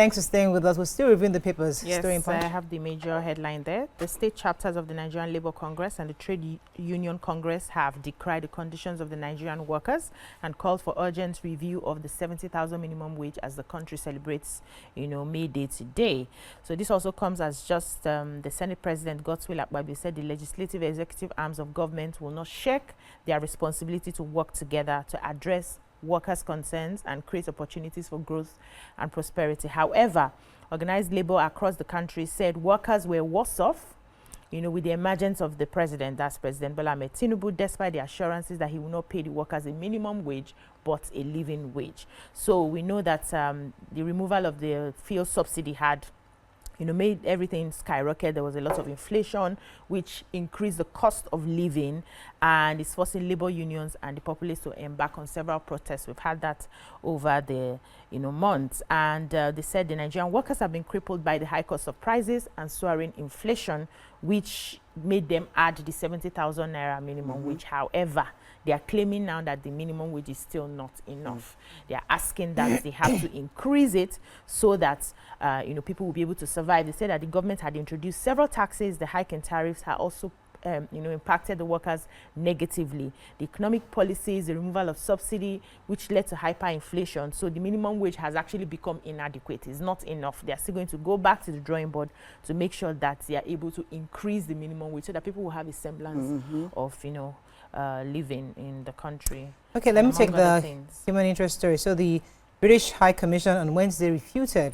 Thanks for staying with us. We're still reviewing the papers. Yes, I have the major headline there. The state chapters of the Nigerian Labour Congress and the Trade Union Congress have decried the conditions of the Nigerian workers and called for urgent review of the 70,000 minimum wage as the country celebrates, May Day today. So this also comes as just the Senate President Godswill Akpabio said the legislative executive arms of government will not shirk their responsibility to work together to address workers' concerns and create opportunities for growth and prosperity. However, organized labor across the country said workers were worse off, with the emergence of the president, that's President Bola Ahmed Tinubu, despite the assurances that he will not pay the workers a minimum wage, but a living wage. So we know that the removal of the fuel subsidy had made everything skyrocket. There was a lot of inflation, which increased the cost of living, and is forcing labor unions and the populace to embark on several protests. We've had that over the months, and they said the Nigerian workers have been crippled by the high cost of prices and soaring inflation, which made them add the 70,000 naira minimum wage. However, they are claiming now that the minimum wage is still not enough. They are asking that they have to increase it so that people will be able to survive. They said that the government had introduced several taxes. The hike in tariffs had also impacted the workers negatively. The economic policies, the removal of subsidy, which led to hyperinflation. So the minimum wage has actually become inadequate. It's not enough. They are still going to go back to the drawing board to make sure that they are able to increase the minimum wage so that people will have a semblance of, living in the country. Okay, let me take the human interest story. So the British High Commission on Wednesday refuted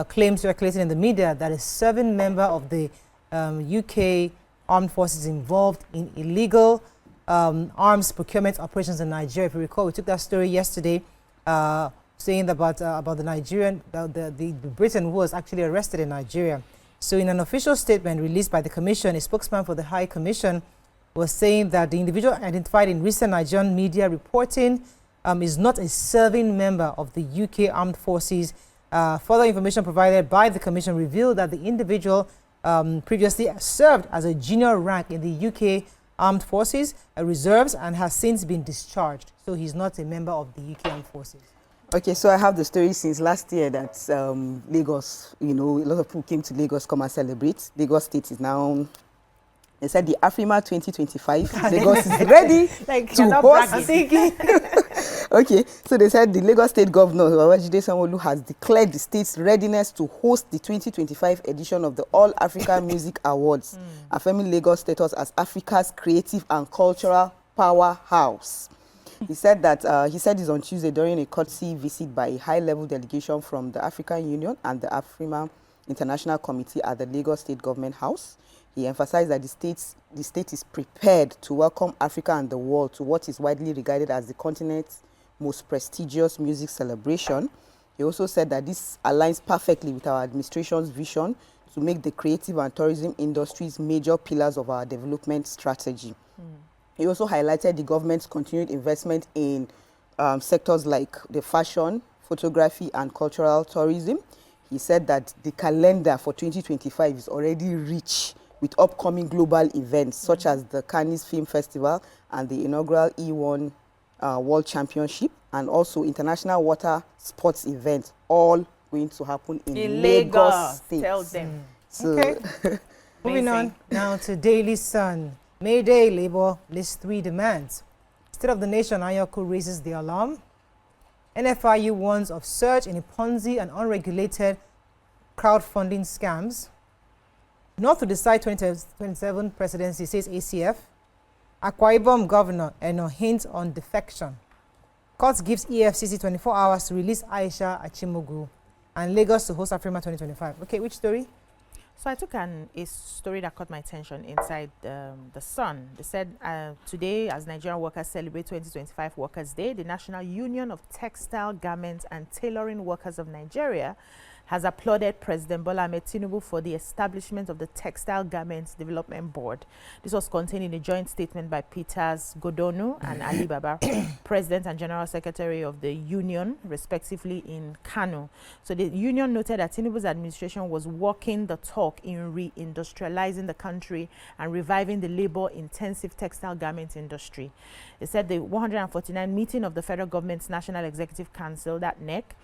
claims circulating in the media that a serving member of the UK armed forces involved in illegal arms procurement operations in Nigeria. If you recall, we took that story yesterday, saying about the Nigerian, the Briton who was actually arrested in Nigeria. So in an official statement released by the Commission, a spokesman for the High Commission was saying that the individual identified in recent Nigerian media reporting is not a serving member of the UK armed forces. Further information provided by the Commission revealed that the individual previously served as a junior rank in the UK Armed Forces Reserves and has since been discharged. So he's not a member of the UK Armed Forces. Okay, so I have the story since last year that Lagos, a lot of people came to Lagos come and celebrate. Lagos State is now, they said the AFRIMA 2025, Lagos is ready to host. Okay, so they said the Lagos State Governor Babajide Sanwo-Olu has declared the state's readiness to host the 2025 edition of the All Africa Music Awards, affirming Lagos' status as Africa's creative and cultural powerhouse. He said that he said this on Tuesday during a courtesy visit by a high-level delegation from the African Union and the AFRIMA International Committee at the Lagos State Government House. He emphasized that the state is prepared to welcome Africa and the world to what is widely regarded as the continent's most prestigious music celebration. He also said that this aligns perfectly with our administration's vision to make the creative and tourism industries major pillars of our development strategy. He also highlighted the government's continued investment in sectors like the fashion, photography, and cultural tourism. He said that the calendar for 2025 is already rich with upcoming global events such as the Cannes Film Festival and the inaugural E1 World Championship, and also international water sports events, all going to happen in Lagos State. Tell them. So Okay. Moving on now to Daily Sun. May Day, Labour lists 3 demands. State of the Nation, Ayoko raises the alarm. NFIU warns of surge in Ponzi and unregulated crowdfunding scams. Not to decide 2027 presidency, says ACF. Akwa Ibom Governor Eno hints on defection. Court gives EFCC 24 hours to release Aisha Achimogu, and Lagos to host AFRIMA 2025. Okay, which story? So I took a story that caught my attention inside the Sun. They said today, as Nigerian workers celebrate 2025 Workers' Day, the National Union of Textile, Garments and Tailoring Workers of Nigeria has applauded President Bola Ahmed Tinubu for the establishment of the Textile Garments Development Board. This was contained in a joint statement by Peters Godonu and Ali Baba, President and General Secretary of the Union, respectively, in Kano. So the Union noted that Tinubu's administration was walking the talk in reindustrializing the country and reviving the labor-intensive textile garment industry. It said the 149 meeting of the Federal Government's National Executive Council, that NEC,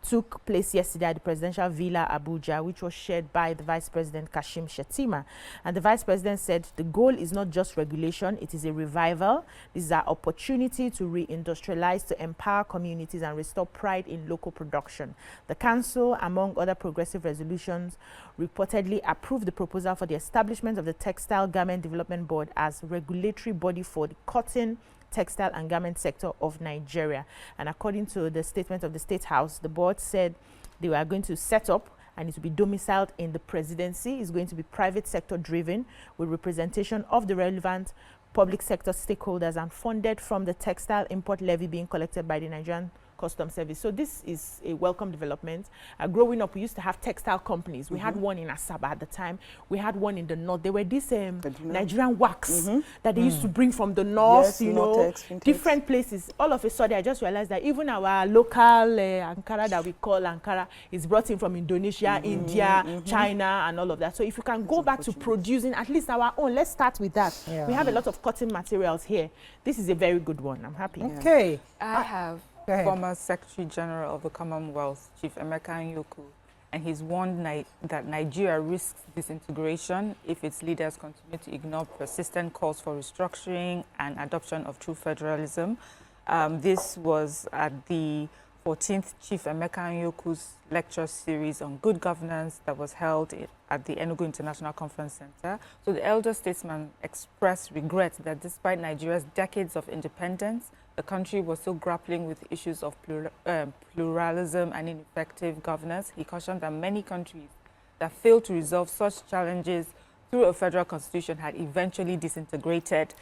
took place yesterday at the Presidential Villa, Abuja, which was chaired by the Vice President Kashim Shettima. And the Vice President said the goal is not just regulation, it is a revival. This is our opportunity to reindustrialize, to empower communities and restore pride in local production. The Council, among other progressive resolutions, reportedly approved the proposal for the establishment of the Textile Garment Development Board as regulatory body for the cotton, textile and garment sector of Nigeria. And according to the statement of the State House, the board said they were going to set up and it will be domiciled in the presidency. It's going to be private sector driven with representation of the relevant public sector stakeholders and funded from the textile import levy being collected by the Nigerian Customs Service. So this is a welcome development. Growing up, we used to have textile companies. We had one in Asaba at the time. We had one in the north. There were these Nigerian wax that they used to bring from the north, yes, you know, different places. All of a sudden, I just realized that even our local Ankara that we call Ankara is brought in from Indonesia, India, China, and all of that. So if you can go back to producing at least our own, let's start with that. Yeah. We have a lot of cotton materials here. This is a very good one. I'm happy. Okay. I have former Secretary General of the Commonwealth, Chief Emeka Anyaoku, and he's warned that Nigeria risks disintegration if its leaders continue to ignore persistent calls for restructuring and adoption of true federalism. This was at the 14th Chief Emeka Anyaoku's lecture series on good governance that was held at the Enugu International Conference Center. So the elder statesman expressed regret that despite Nigeria's decades of independence, the country was still grappling with issues of pluralism and ineffective governance. He cautioned that many countries that failed to resolve such challenges through a federal constitution had eventually disintegrated.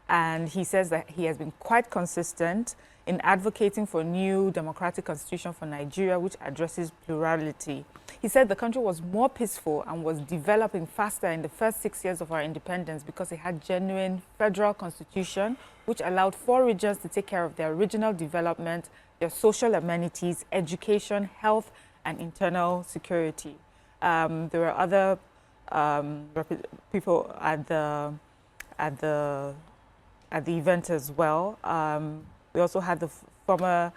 And he says that he has been quite consistent in advocating for a new democratic constitution for Nigeria, which addresses plurality. He said the country was more peaceful and was developing faster in the first 6 years of our independence because it had genuine federal constitution, which allowed 4 regions to take care of their regional development, their social amenities, education, health, and internal security. There were other people at the event as well. We also had the former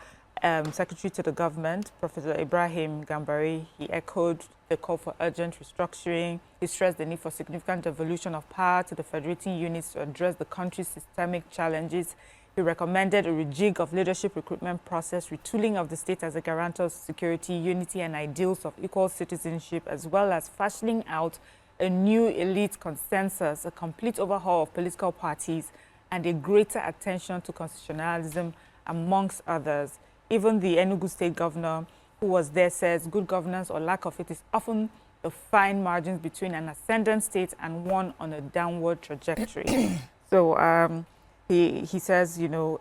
Secretary to the Government, Professor Ibrahim Gambari. He echoed the call for urgent restructuring. He stressed the need for significant devolution of power to the federating units to address the country's systemic challenges. He recommended a rejig of leadership recruitment process, retooling of the state as a guarantor of security, unity, and ideals of equal citizenship, as well as fashioning out a new elite consensus, a complete overhaul of political parties, and a greater attention to constitutionalism, amongst others. Even the Enugu State Governor, who was there, says good governance or lack of it is often the fine margins between an ascendant state and one on a downward trajectory. So he says, you know,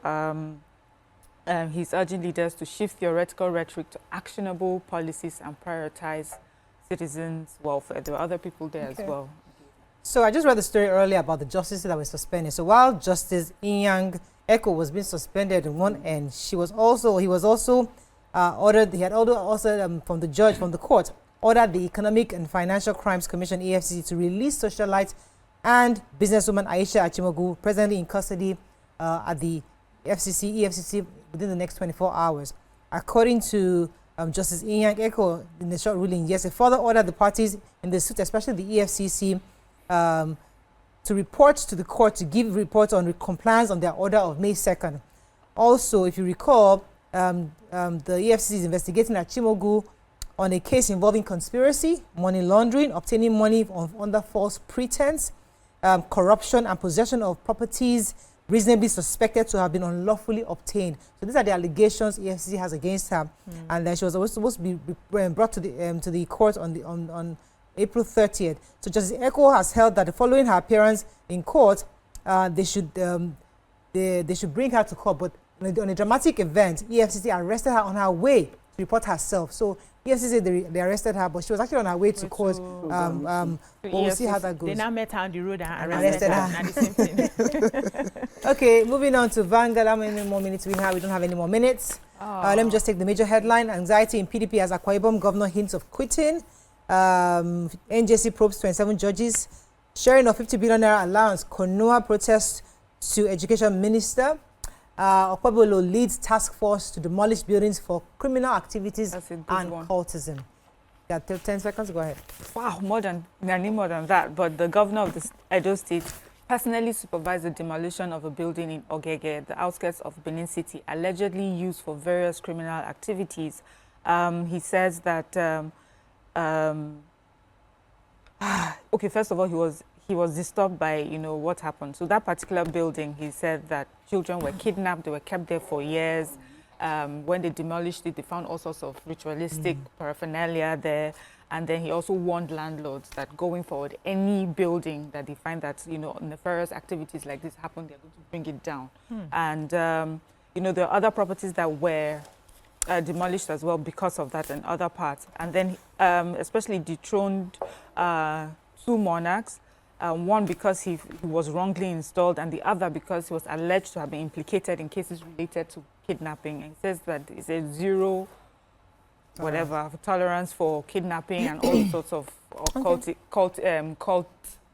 he's urging leaders to shift theoretical rhetoric to actionable policies and prioritize citizens' welfare. There were other people there as well. So I just read the story earlier about the justices that were suspended. So while Justice Inyang Eko was being suspended in one end, he was also ordered. He had also from the judge from the court ordered the Economic and Financial Crimes Commission (EFCC) to release socialite and businesswoman Aisha Achimogu, presently in custody at the EFCC within the next 24 hours. According to Justice Inyang Eko, in the short ruling, yes, he further ordered the parties in the suit, especially the EFCC, to report to the court, to give reports on compliance on their order of May 2nd. Also, if you recall, the EFCC is investigating Achimogu on a case involving conspiracy, money laundering, obtaining money under false pretense, corruption, and possession of properties reasonably suspected to have been unlawfully obtained. So these are the allegations EFCC has against her, and then she was supposed to be brought to the court on April 30th. So Justice Eko has held that following her appearance in court, they should bring her to court. But on a dramatic event, EFCC arrested her on her way to report herself. So EFCC, they arrested her, but she was actually on her way to court. But we'll see how that goes. They now met her on the road and arrested her. Not the same thing. Okay, moving on to Vanguard. How many more minutes we have? We don't have any more minutes. Let me just take the major headline. Anxiety in PDP as Akwa Ibom governor hints of quitting. NJC probes 27 judges. Sharing of 50 billion naira allowance. Konoa protest to education minister. Okwebolo leads task force to demolish buildings for criminal activities and cultism. Yeah, 10 seconds, go ahead. Wow, nearly more than that. But the governor of the Edo State personally supervised the demolition of a building in Ogege, the outskirts of Benin City, allegedly used for various criminal activities. He says that, okay, first of all, he was disturbed by, you know, what happened. So that particular building, he said that children were kidnapped, they were kept there for years. When they demolished it, they found all sorts of ritualistic paraphernalia there. And then he also warned landlords that going forward, any building that they find that, you know, nefarious activities like this happen, they're going to bring it down. And, you know, there are other properties that were demolished as well because of that and other parts. And then especially dethroned 2 monarchs. One because he was wrongly installed, and the other because he was alleged to have been implicated in cases related to kidnapping. And he says that it's a zero tolerance for kidnapping and all sorts of cult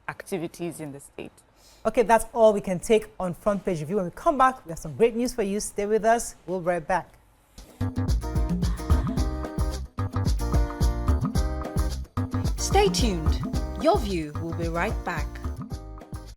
activities in the state. Okay, that's all we can take on Front Page Review. When we come back, we have some great news for you. Stay with us. We'll be right back. Stay tuned. Your View will be right back.